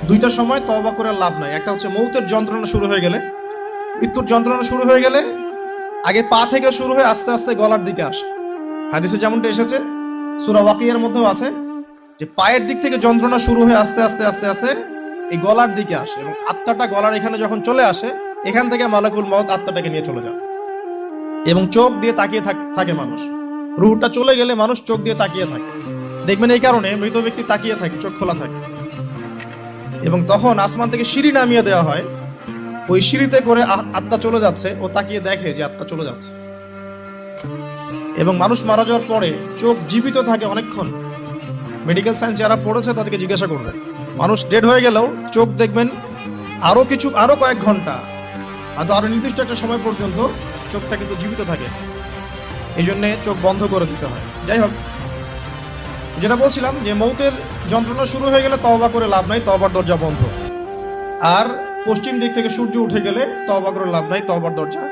দুইটা সময় তওবা করে লাভ নাই। একটা হচ্ছে মৌতের যন্ত্রণা শুরু হয়ে গেলে, মৃত্যুর যন্ত্রণা শুরু হয়ে গেলে আগে পা থেকে শুরু হয়ে আস্তে আস্তে গলার দিকে আসে। হাদিসে যেমনটা এসেছে, সূরা ওয়াকিয়ার মধ্যেও আছে যে পায়ের দিক থেকে যন্ত্রণা শুরু হয়ে আস্তে আস্তে আস্তে আস্তে এই গলার দিকে আসে, এবং আত্মাটা গলার এখানে যখন চলে আসে, এখান থেকে মালাকুল মউত আত্মাটাকে নিয়ে চলে যায় এবং চোখ দিয়ে তাকিয়ে থাকে মানুষ। রুহটা চলে গেলে মানুষ চোখ দিয়ে তাকিয়ে থাকে, দেখবেন এই কারণে মৃত ব্যক্তি তাকিয়ে থাকে, চোখ খোলা থাকে। এবং তখন আসমান থেকে সিঁড়ি নামিয়ে দেওয়া হয়, ওই সিঁড়িতে করে আত্মা চলে যাচ্ছে, ও তাকিয়ে দেখে যে আত্মা চলে যাচ্ছে। এবং মানুষ মারা যাওয়ার পরে চোখ জীবিত থাকে অনেকক্ষণ। মেডিকেল সায়েন্স যারা পড়েছে তাদেরকে জিজ্ঞাসা করবে, মানুষ ডেড হয়ে গেলেও চোখ দেখবেন আরো কয়েক ঘন্টা, আরো নির্দিষ্ট একটা সময় পর্যন্ত চোখটা কিন্তু জীবিত থাকে। এই জন্যে চোখ বন্ধ করে দিতে হয়। যাই হোক, যেটা বলছিলাম যে মৌতের যন্ত্রণা শুরু হয়ে গেলে তওবা করে লাভ নাই, তওবার দরজা বন্ধ। আর পশ্চিম দিক থেকে সূর্য উঠে গেলে তওবা করে লাভ নাই, তওবার দরজা